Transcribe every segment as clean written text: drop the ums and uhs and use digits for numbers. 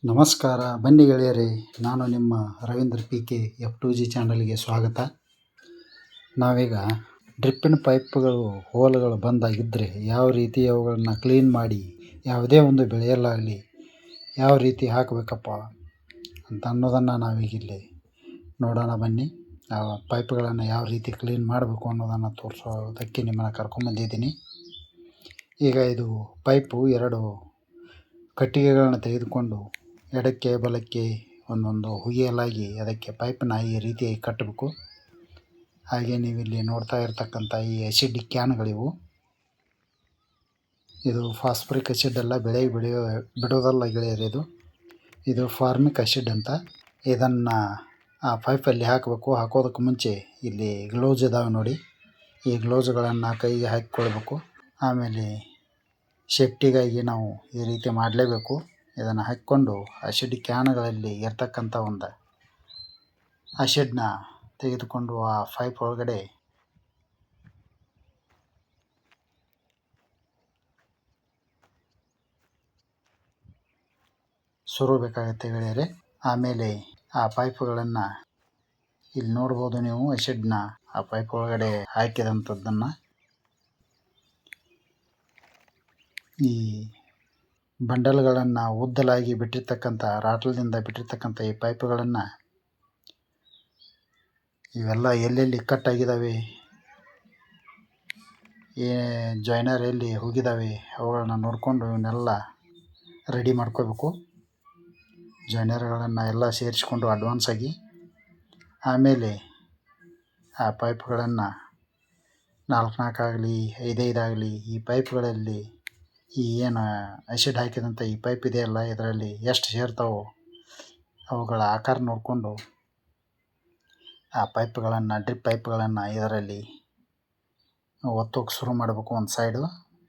ನಮಸ್ಕಾರ. ಬನ್ನಿ ಗೆಳೆಯರೇ, ನಾನು ನಿಮ್ಮ ರವೀಂದ್ರ PK F2G ಚಾನಲ್ಗೆ ಸ್ವಾಗತ. ನಾವೀಗ ಡ್ರಿಪ್ಪಿನ ಪೈಪ್ಗಳು ಹೋಲ್ಗಳು ಬಂದಾಗಿದ್ದರೆ ಯಾವ ರೀತಿ ಅವುಗಳನ್ನು ಕ್ಲೀನ್ ಮಾಡಿ ಯಾವುದೇ ಒಂದು ಬೆಳೆಯಲ್ಲಾಗಲಿ ಯಾವ ರೀತಿ ಹಾಕಬೇಕಪ್ಪ ಅಂತ ಅನ್ನೋದನ್ನು ನಾವೀಗಿಲ್ಲಿ ನೋಡೋಣ ಬನ್ನಿ. ಆ ಪೈಪ್ಗಳನ್ನು ಯಾವ ರೀತಿ ಕ್ಲೀನ್ ಮಾಡಬೇಕು ಅನ್ನೋದನ್ನು ತೋರಿಸೋದಕ್ಕೆ ನಿಮ್ಮನ್ನು ಕರ್ಕೊಂಬಂದಿದ್ದೀನಿ. ಈಗ ಇದು ಪೈಪು 2 ಕಟ್ಟಿಗೆಗಳನ್ನು ತೆಗೆದುಕೊಂಡು ಎಡಕ್ಕೆ ಬಲಕ್ಕೆ ಒಂದೊಂದು ಹುಯ್ಯಲಾಗಿ ಅದಕ್ಕೆ ಪೈಪನ್ನ ಈ ರೀತಿಯಾಗಿ ಕಟ್ಟಬೇಕು. ಹಾಗೆ ನೀವಿಲ್ಲಿ ನೋಡ್ತಾ ಇರ್ತಕ್ಕಂಥ ಈ ಆ್ಯಸಿಡ್ ಕ್ಯಾನ್ಗಳಿವು. ಇದು ಫಾಸ್ಫರಿಕ್ ಆ್ಯಸಿಡ್ ಅಲ್ಲ, ಬೆಳೆಗೆ ಬಿಡೋದಲ್ಲ ಗೆಳೆಯರು. ಇದು ಫಾರ್ಮಿಕ್ ಆ್ಯಸಿಡ್ ಅಂತ. ಇದನ್ನು ಆ ಪೈಪಲ್ಲಿ ಹಾಕಬೇಕು. ಹಾಕೋದಕ್ಕೆ ಮುಂಚೆ ಇಲ್ಲಿ ಗ್ಲೌಸ್ ಇದ್ದಾವೆ ನೋಡಿ, ಈ ಗ್ಲೌಸ್ಗಳನ್ನು ಕೈಗೆ ಹಾಕಿಕೊಳ್ಬೇಕು. ಆಮೇಲೆ ಸೇಫ್ಟಿಗಾಗಿ ನಾವು ಈ ರೀತಿ ಮಾಡಲೇಬೇಕು. ಇದನ್ನು ಹಾಕ್ಕೊಂಡು ಆ್ಯಸಿಡ್ ಕ್ಯಾನ್ಗಳಲ್ಲಿ ಇರ್ತಕ್ಕಂಥ ಒಂದು ಆ್ಯಸಿಡ್ನ ತೆಗೆದುಕೊಂಡು ಆ ಪೈಪ್ ಒಳಗಡೆ ಸುರಬೇಕಾಗತ್ತೆ ಗೆಳೆಯರೆ. ಆಮೇಲೆ ಆ ಪೈಪ್ಗಳನ್ನು ಇಲ್ಲಿ ನೋಡ್ಬೋದು ನೀವು, ಆ್ಯಸಿಡ್ನ ಆ ಪೈಪ್ ಒಳಗಡೆ ಹಾಕಿದಂಥದ್ದನ್ನು. ಈ ಬಂಡಲ್ಗಳನ್ನು ಉದ್ದಲಾಗಿ ಬಿಟ್ಟಿರ್ತಕ್ಕಂಥ ರಾಟ್ಲದಿಂದ ಬಿಟ್ಟಿರ್ತಕ್ಕಂಥ ಈ ಪೈಪ್ಗಳನ್ನು ಇವೆಲ್ಲ ಎಲ್ಲೆಲ್ಲಿ ಕಟ್ ಆಗಿದ್ದಾವೆ, ಜಾಯ್ನರ್ ಎಲ್ಲಿ ಹೋಗಿದ್ದಾವೆ ಅವುಗಳನ್ನ ನೋಡಿಕೊಂಡು ಇವನ್ನೆಲ್ಲ ರೆಡಿ ಮಾಡ್ಕೋಬೇಕು. ಜಾಯ್ನರ್ಗಳನ್ನು ಎಲ್ಲ ಸೇರಿಸ್ಕೊಂಡು ಅಡ್ವಾನ್ಸ್ ಆಗಿ. ಆಮೇಲೆ ಆ ಪೈಪ್ಗಳನ್ನು 4 ಆಗಲಿ 5 ಆಗಲಿ ಈ ಪೈಪ್ಗಳಲ್ಲಿ ಈ ಏನು ಆ್ಯಸಿಡ್ ಹಾಕಿದಂಥ ಈ ಪೈಪ್ ಇದೆಯಲ್ಲ, ಇದರಲ್ಲಿ ಎಷ್ಟು ಸೇರ್ತಾವೋ ಅವುಗಳ ಆಕಾರ ನೋಡಿಕೊಂಡು ಆ ಪೈಪ್ಗಳನ್ನು ಡ್ರಿಪ್ ಪೈಪ್ಗಳನ್ನು ಇದರಲ್ಲಿ ಒತ್ತೋಕೆ ಶುರು ಮಾಡಬೇಕು. ಒಂದು ಸೈಡು,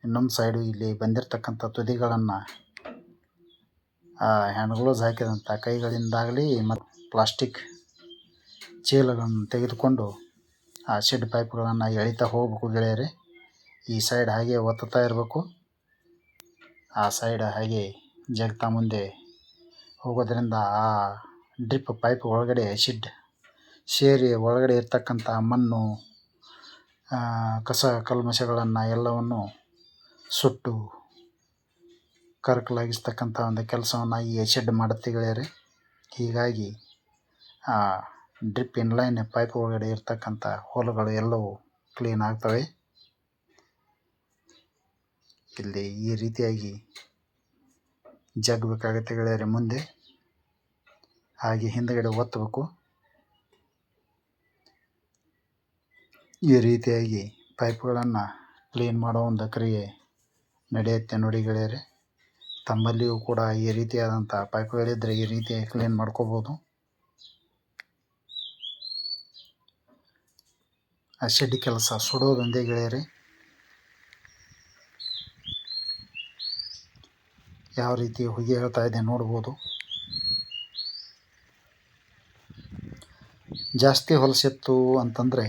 ಇನ್ನೊಂದು ಸೈಡು ಇಲ್ಲಿ ಬಂದಿರತಕ್ಕಂಥ ತುದಿಗಳನ್ನು ಆ ಹ್ಯಾಂಡ್ ಗ್ಲೌಸ್ ಹಾಕಿದಂಥ ಕೈಗಳಿಂದಾಗಲಿ ಮತ್ತು ಪ್ಲಾಸ್ಟಿಕ್ ಚೀಲಗಳನ್ನು ತೆಗೆದುಕೊಂಡು ಆ ಆ್ಯಸಿಡ್ ಪೈಪ್ಗಳನ್ನು ಎಳಿತಾ ಹೋಗ್ಬೇಕು ಗೆಳೆಯರೆ. ಈ ಸೈಡ್ ಹಾಗೆ ಒತ್ತುತ್ತಾ ಇರಬೇಕು, ಆ ಸೈಡ್ ಹಾಗೆ ಜಗ್ತಾ ಮುಂದೆ ಹೋಗೋದ್ರಿಂದ ಆ ಡ್ರಿಪ್ ಪೈಪ್ ಒಳಗಡೆ ಆ್ಯಸಿಡ್ ಸೇರಿ ಒಳಗಡೆ ಇರ್ತಕ್ಕಂಥ ಮಣ್ಣು, ಕಸ ಕಲ್ಮಶಗಳನ್ನು ಎಲ್ಲವನ್ನು ಸುಟ್ಟು ಕರಕಲಾಗಿಸ್ತಕ್ಕಂಥ ಒಂದು ಕೆಲಸವನ್ನು ಈ ಆ್ಯಸಿಡ್ ಮಾಡುತ್ತೆ ಗೆಳೆಯರೆ. ಹೀಗಾಗಿ ಆ ಡ್ರಿಪ್ ಇನ್ಲೈನ್ ಪೈಪ್ ಒಳಗಡೆ ಇರ್ತಕ್ಕಂಥ ಹೋಲುಗಳು ಎಲ್ಲವೂ ಕ್ಲೀನ್ ಆಗ್ತವೆ. ಇಲ್ಲಿ ಈ ರೀತಿಯಾಗಿ ಜಗ್ಬೇಕಾಗುತ್ತೆ ಗೆಳೆಯರೆ ಮುಂದೆ, ಹಾಗೆ ಹಿಂದುಗಡೆ ಒತ್ತಬೇಕು. ಈ ರೀತಿಯಾಗಿ ಪೈಪ್ಗಳನ್ನು ಕ್ಲೀನ್ ಮಾಡೋ ಒಂದು ಕ್ರಿಯೆ ನಡೆಯುತ್ತೆ ನೋಡಿ ಗೆಳೆಯರೆ. ತಮ್ಮಲ್ಲಿಯೂ ಕೂಡ ಈ ರೀತಿಯಾದಂಥ ಪೈಪ್ಗಳಿದ್ದರೆ ಈ ರೀತಿಯಾಗಿ ಕ್ಲೀನ್ ಮಾಡ್ಕೋಬೋದು. ಆ್ಯಸಿಡ್ ಕೆಲಸ ಸುಡೋದೊಂದೇ ಗೆಳೆಯರೆ. ಯಾವ ರೀತಿ ಹೊಗೆ ಹೇಳ್ತಾ ಇದೆ ನೋಡ್ಬೋದು. ಜಾಸ್ತಿ ಹೊಲಸಿತ್ತು ಅಂತಂದರೆ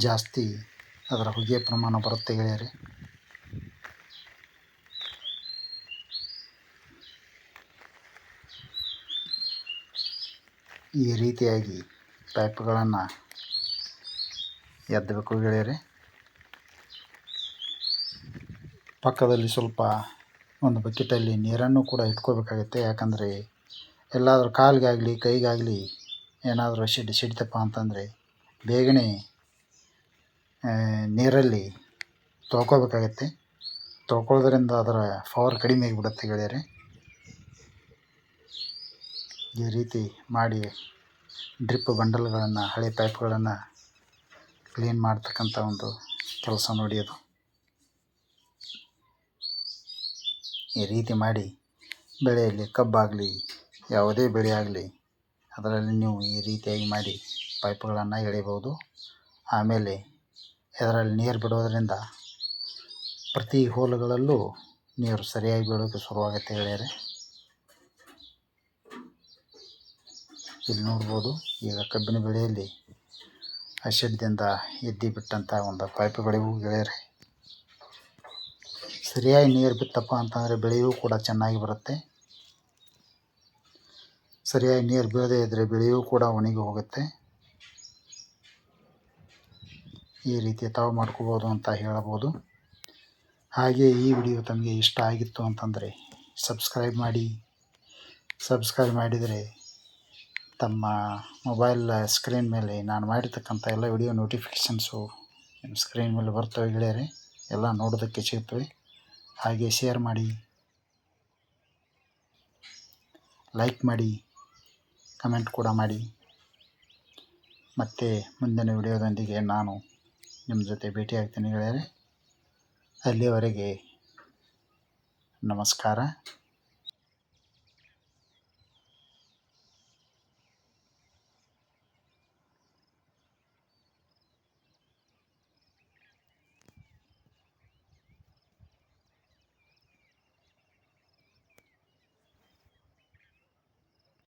ಜಾಸ್ತಿ ಅದರ ಹೊಗೆ ಪ್ರಮಾಣ ಬರುತ್ತೆ ಗೆಳೆಯರೆ. ಈ ರೀತಿಯಾಗಿ ಪೈಪ್ಗಳನ್ನು ಎದ್ದಬೇಕು ಗೆಳೆಯರೆ. ಪಕ್ಕದಲ್ಲಿ ಸ್ವಲ್ಪ ಒಂದು ಬಕೆಟಲ್ಲಿ ನೀರನ್ನು ಕೂಡ ಇಟ್ಕೋಬೇಕಾಗುತ್ತೆ. ಯಾಕಂದರೆ ಎಲ್ಲಾದರೂ ಕಾಲಿಗಾಗಲಿ ಕೈಗಾಗಲಿ ಏನಾದರೂ ಸಿಡಿತಪ್ಪ ಅಂತಂದರೆ ಬೇಗನೆ ನೀರಲ್ಲಿ ತೊಳ್ಕೊಬೇಕಾಗತ್ತೆ. ತೊಳ್ಕೊಳ್ಳೋದ್ರಿಂದ ಅದರ ಪವರ್ ಕಡಿಮೆ ಆಗಿಬಿಡುತ್ತೆ ಗೆಳೆಯರೆ. ಈ ರೀತಿ ಮಾಡಿ ಡ್ರಿಪ್ ಬಂಡಲ್ಗಳನ್ನು, ಹಳೆ ಪೈಪ್ಗಳನ್ನು ಕ್ಲೀನ್ ಮಾಡ್ತಕ್ಕಂಥ ಒಂದು ಕೆಲಸ ನೋಡಿ ಅದು. ಈ ರೀತಿ ಮಾಡಿ ಬೆಳೆಯಲ್ಲಿ ಕಬ್ಬಾಗಲಿ ಯಾವುದೇ ಬೆಳೆ ಆಗಲಿ ಅದರಲ್ಲಿ ನೀವು ಈ ರೀತಿಯಾಗಿ ಮಾಡಿ ಪೈಪ್ಗಳನ್ನು ಎಳಿಬೋದು. ಆಮೇಲೆ ಇದರಲ್ಲಿ ನೀರು ಬಿಡೋದರಿಂದ ಪ್ರತಿ ಹೋಲುಗಳಲ್ಲೂ ನೀರು ಸರಿಯಾಗಿ ಬೀಳೋಕ್ಕೆ ಶುರುವಾಗುತ್ತೆ ಗೆಳೆಯರೆ. ಇಲ್ಲಿ ನೋಡ್ಬೋದು, ಈಗ ಕಬ್ಬಿನ ಬೆಳೆಯಲ್ಲಿ ಆ್ಯಸಿಡ್ದಿಂದ ಎದ್ದಿ ಬಿಟ್ಟಂಥ ಒಂದು ಪೈಪ್ಗಳಿವು ಗೆಳೆಯರೆ. ಸರಿಯಾಗಿ ನೀರು ಬಿತ್ತಪ್ಪ ಅಂತಂದರೆ ಬೆಳೆಯೂ ಕೂಡ ಚೆನ್ನಾಗಿ ಬರುತ್ತೆ. ಸರಿಯಾಗಿ ನೀರು ಬೀಳದೇ ಇದ್ದರೆ ಬೆಳೆಯೂ ಕೂಡ ಒಣಗಿ ಹೋಗುತ್ತೆ. ಈ ರೀತಿ ತಾವು ಮಾಡ್ಕೋಬೋದು ಅಂತ ಹೇಳಬಹುದು. ಹಾಗೆ ಈ ವಿಡಿಯೋ ತಮಗೆ ಇಷ್ಟ ಆಗಿತ್ತು ಅಂತಂದರೆ ಸಬ್ಸ್ಕ್ರೈಬ್ ಮಾಡಿ. ಸಬ್ಸ್ಕ್ರೈಬ್ ಮಾಡಿದರೆ ತಮ್ಮ ಮೊಬೈಲ್ ಸ್ಕ್ರೀನ್ ಮೇಲೆ ನಾನು ಮಾಡಿರ್ತಕ್ಕಂಥ ಎಲ್ಲ ವಿಡಿಯೋ ನೋಟಿಫಿಕೇಷನ್ಸು ನಿಮ್ಮ ಸ್ಕ್ರೀನ್ ಮೇಲೆ ಬರ್ತವೆ ಗೆಳೆಯರೆ, ಎಲ್ಲ ನೋಡೋದಕ್ಕೆ ಸಿಗ್ತವೆ. ಹಾಗೆ ಶೇರ್ ಮಾಡಿ, ಲೈಕ್ ಮಾಡಿ, ಕಮೆಂಟ್ ಕೂಡ ಮಾಡಿ. ಮತ್ತೆ ಮುಂದಿನ ವಿಡಿಯೋದೊಂದಿಗೆ ನಾನು ನಿಮ್ಮ ಜೊತೆ ಭೇಟಿಯಾಗ್ತೀನಿ ಗೆಳೆಯರೆ. ಅಲ್ಲಿಯವರೆಗೆ ನಮಸ್ಕಾರ.